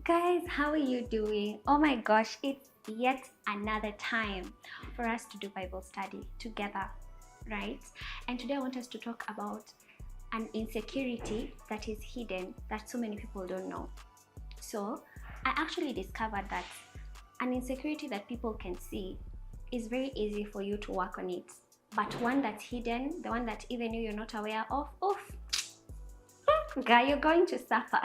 Guys, how are you doing? Oh my gosh, it's yet another time for us to do Bible study together, right? And today I want us to talk about an insecurity that is hidden that so many people don't know. So, I actually discovered that an insecurity that people can see is very easy for you to work on it. But one that's hidden, the one that even you're not aware of, guy, you're going to suffer.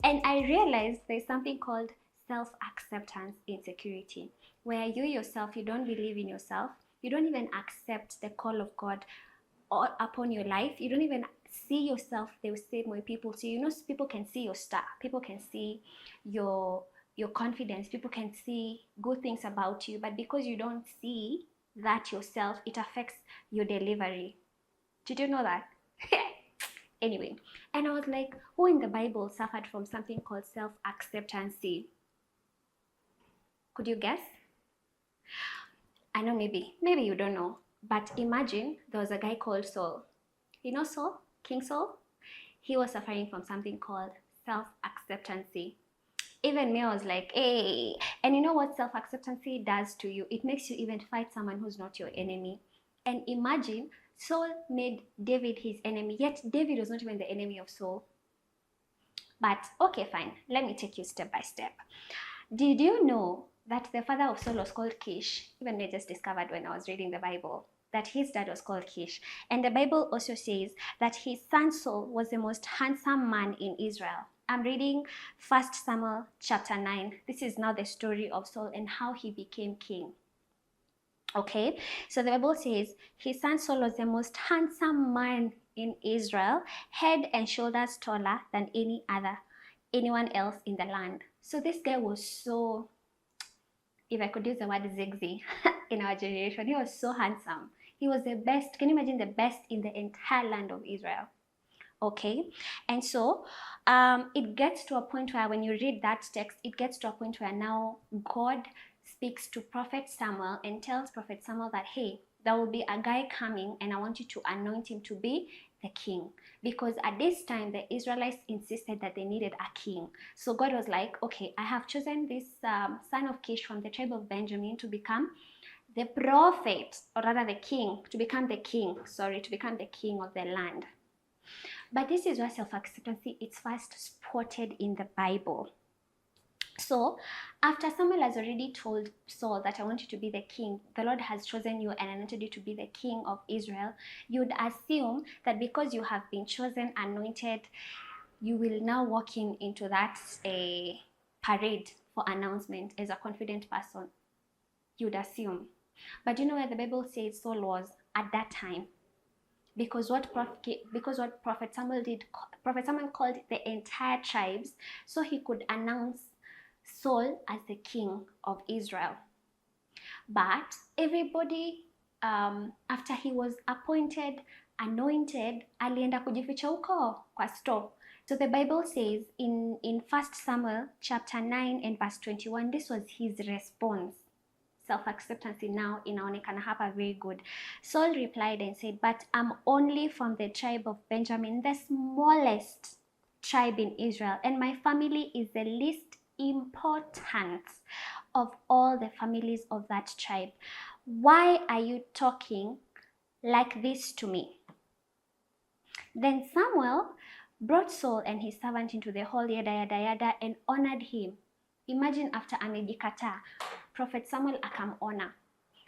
And I realized there's something called self-acceptance insecurity, where you yourself, you don't believe in yourself, you don't even accept the call of God upon your life, you don't even see yourself the same way people see. You know, people can see your star, people can see your confidence, people can see good things about you, but because you don't see that yourself, it affects your delivery. Did you know that? Anyway, and I was like, who in the Bible suffered from something called self-acceptance? Could you guess? I know maybe you don't know, but imagine there was a guy called Saul. You know Saul? King Saul? He was suffering from something called self-acceptance. Even me, I was like, hey. And you know what self-acceptance does to you? It makes you even fight someone who's not your enemy. And imagine Saul made David his enemy, yet David was not even the enemy of Saul. But okay, fine. Let me take you step by step. Did you know that the father of Saul was called Kish? Even I just discovered when I was reading the Bible that his dad was called Kish. And the Bible also says that his son Saul was the most handsome man in Israel. I'm reading 1 Samuel chapter 9. This is now the story of Saul and how he became king. Okay, so the Bible says his son Saul was the most handsome man in Israel, head and shoulders taller than anyone else in the land. So this guy was so, if I could use the word zigzag in our generation, he was so handsome. He was the best. Can you imagine the best in the entire land of Israel? Okay, and so it gets to a point where when you read that text, it gets to a point where now God speaks to Prophet Samuel and tells Prophet Samuel that, hey, there will be a guy coming and I want you to anoint him to be the king. Because at this time, the Israelites insisted that they needed a king. So God was like, okay, I have chosen this son of Kish from the tribe of Benjamin to become the prophet, or rather the king, to become the king of the land. But this is where self-acceptance is first spotted in the Bible. So, after Samuel has already told Saul that I want you to be the king, the Lord has chosen you and anointed you to be the king of Israel, you'd assume that because you have been chosen, anointed, you will now walk into that parade for announcement as a confident person. You'd assume. But you know where the Bible says Saul was at that time? Because what Prophet Samuel did, Prophet Samuel called the entire tribes so he could announce Saul as the king of Israel. But everybody, after he was appointed, anointed, alienda kujificha huko kwa store. So the Bible says in 1 Samuel chapter 9 and verse 21, this was his response. Self-acceptance now inaonekana hapa very good. Saul replied and said, but I'm only from the tribe of Benjamin, the smallest tribe in Israel, and my family is the least important of all the families of that tribe. Why are you talking like this to me? Then Samuel brought Saul and his servant into the hall, yada, and honored him. Imagine after amejikataa, Prophet Samuel akamona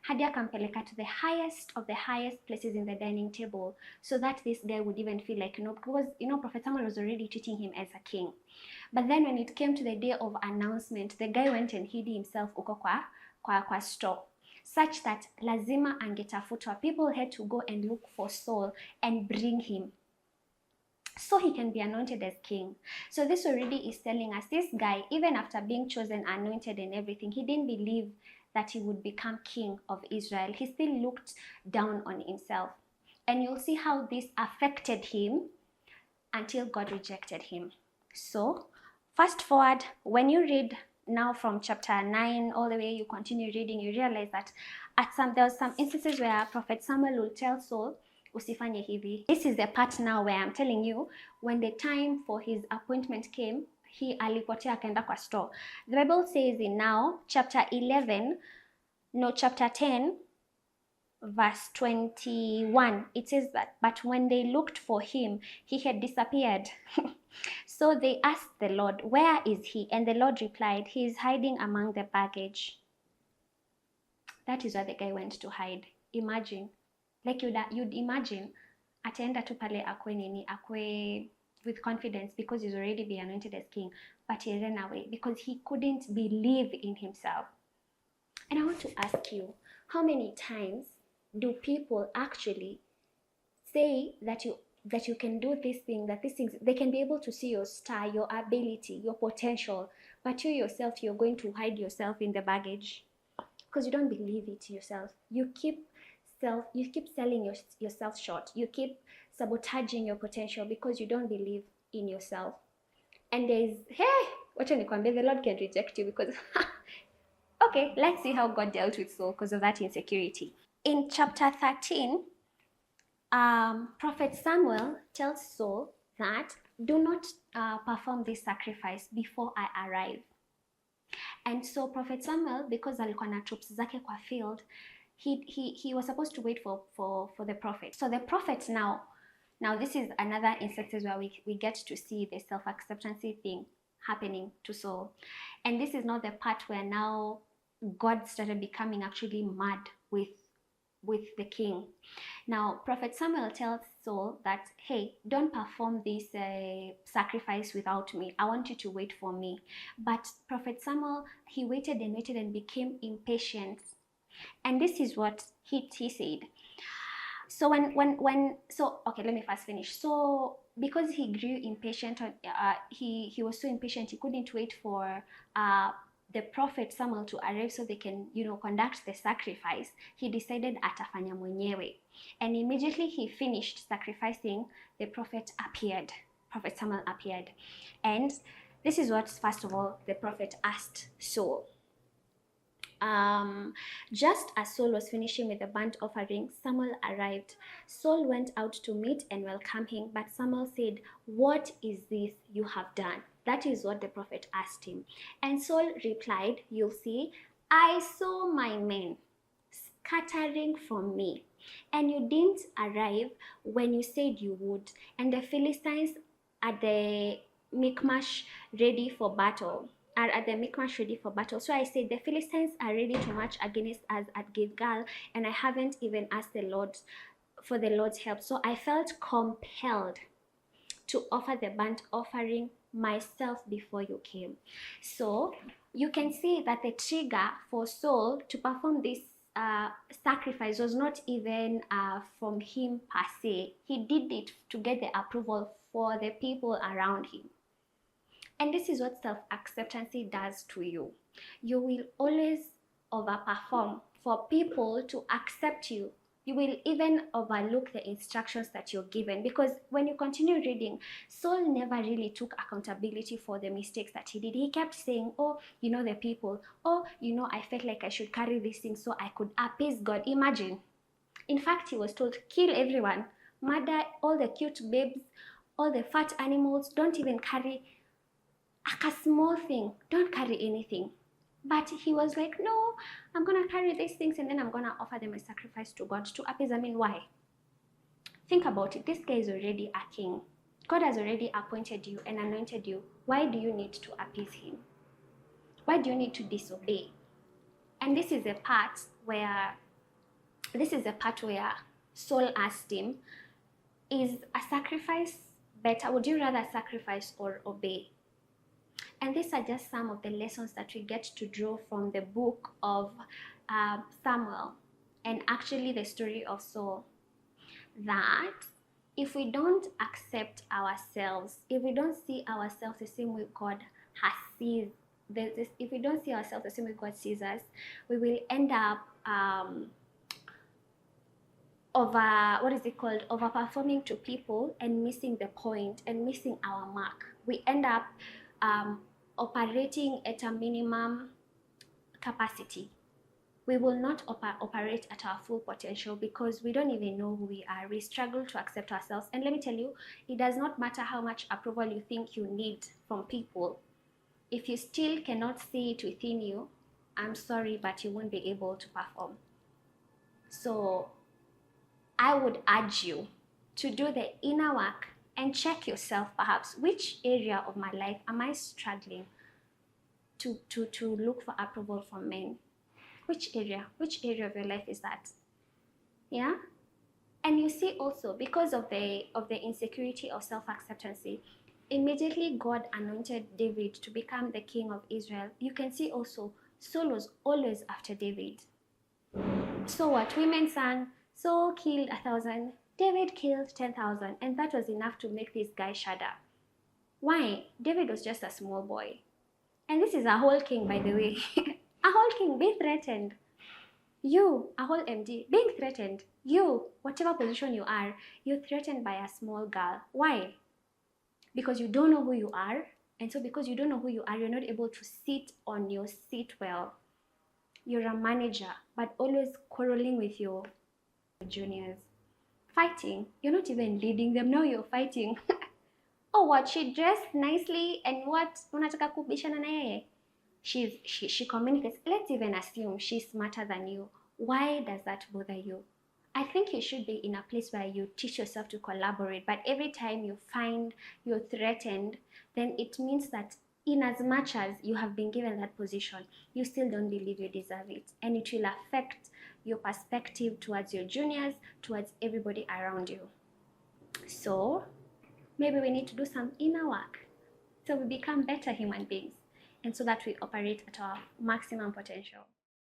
hadi akampeleka to the highest of the highest places in the dining table, so that this guy would even feel like, because Prophet Samuel was already treating him as a king. But then when it came to the day of announcement, the guy went and hid himself uko kwa store, such that lazima angetafutwa. People had to go and look for Saul and bring him so he can be anointed as king. So this already is telling us this guy, even after being chosen, anointed and everything, he didn't believe that he would become king of Israel. He still looked down on himself. And you'll see how this affected him until God rejected him. So fast forward, when you read now from chapter 9 all the way, you continue reading, you realize that there was some instances where Prophet Samuel will tell Saul, usifanye hivi. This is the part now where I'm telling you, when the time for his appointment came, alipotea akaenda kwa store. The Bible says in now chapter 10 verse 21, it says that, but when they looked for him, he had disappeared. So they asked the Lord, where is he? And the Lord replied, he is hiding among the baggage. That is where the guy went to hide. Imagine, like you'd imagine ataenda tu pale akwe with confidence because he's already been anointed as king, but he ran away because he couldn't believe in himself. And I want to ask you, how many times do people actually say that you can do this thing, that these things, they can be able to see your star, your ability, your potential, but you yourself, you're going to hide yourself in the baggage because you don't believe it yourself. You keep selling yourself short. You keep sabotaging your potential because you don't believe in yourself. And there's, wacha nikwambie, the Lord can reject you because okay, let's see how God dealt with Saul because of that insecurity. In chapter 13, Prophet Samuel tells Saul that do not perform this sacrifice before I arrive. And so Prophet Samuel, because alikuwa na troops zake kwa field, he was supposed to wait for the prophet. So the prophet now this is another instance where we get to see the self-acceptance thing happening to Saul. And this is not the part where now God started becoming actually mad with the king. Now Prophet Samuel tells Saul that, hey, don't perform this sacrifice without me. I want you to wait for me. But Prophet Samuel, he waited and became impatient. And this is what he said. So okay, let me first finish. So because he grew impatient, he was so impatient, he couldn't wait for the prophet Samuel to arrive so they can, conduct the sacrifice. He decided atafanya mwenyewe. And immediately he finished sacrificing, the prophet Samuel appeared. And this is what, first of all, the prophet asked Saul. Just as Saul was finishing with the burnt offering, Samuel arrived. Saul went out to meet and welcome him, but Samuel said, what is this you have done? That is what the prophet asked him. And Saul replied, you'll see, I saw my men scattering from me, and you didn't arrive when you said you would, and the Philistines at the Michmash ready for battle. So I said, the Philistines are ready to march against us at Gilgal, and I haven't even asked the Lord for the Lord's help. So I felt compelled to offer the burnt offering myself before you came. So you can see that the trigger for Saul to perform this sacrifice was not even from him per se. He did it to get the approval for the people around him. And this is what self-acceptance does to you. You will always overperform for people to accept you. You will even overlook the instructions that you're given, because when you continue reading, Saul never really took accountability for the mistakes that he did. He kept saying, oh, the people, oh, I felt like I should carry this thing so I could appease God. Imagine. In fact, he was told, kill everyone, murder all the cute babes, all the fat animals, don't even carry a small thing, don't carry anything. But he was like, no, I'm gonna carry these things and then I'm gonna offer them as sacrifice to God to appease. I mean, why? Think about it. This guy is already a king. God has already appointed you and anointed you. Why do you need to appease him? Why do you need to disobey? And this is a part where Saul asked him, is a sacrifice better? Would you rather sacrifice or obey? And these are just some of the lessons that we get to draw from the book of Samuel, and actually the story of Saul. That if we don't accept ourselves, if we don't see ourselves the same way God has seen, if we don't see ourselves the same way God sees us, we will end up overperforming to people and missing the point and missing our mark. We end up operating at a minimum capacity. We will not operate at our full potential because we don't even know who we are. We struggle to accept ourselves. And let me tell you, it does not matter how much approval you think you need from people. if you still cannot see it within you, I'm sorry, but you won't be able to perform. So I would urge you to do the inner work and check yourself, perhaps, which area of my life am I struggling to look for approval from men? Which area of your life is that? Yeah. And you see also, because of the insecurity of self-acceptance, immediately God anointed David to become the king of Israel. You can see also Saul was always after David. So what? Women sang, Saul killed 1,000, David killed 10,000, and that was enough to make this guy shudder. Why? David was just a small boy. And this is a whole king, by the way. A whole king being threatened. You, a whole MD, being threatened. You, whatever position you are, you're threatened by a small girl. Why? Because you don't know who you are. And so because you don't know who you are, you're not able to sit on your seat well. You're a manager, but always quarreling with your juniors. Fighting. You're not even leading them. Now you're fighting. Oh, what? She dressed nicely and what? Unataka kubishana na yeye? She communicates. Let's even assume she's smarter than you. Why does that bother you? I think you should be in a place where you teach yourself to collaborate, but every time you find you're threatened, then it means that in as much as you have been given that position, you still don't believe you deserve it. And it will affect your perspective towards your juniors, towards everybody around you. So maybe we need to do some inner work so we become better human beings, and so that we operate at our maximum potential.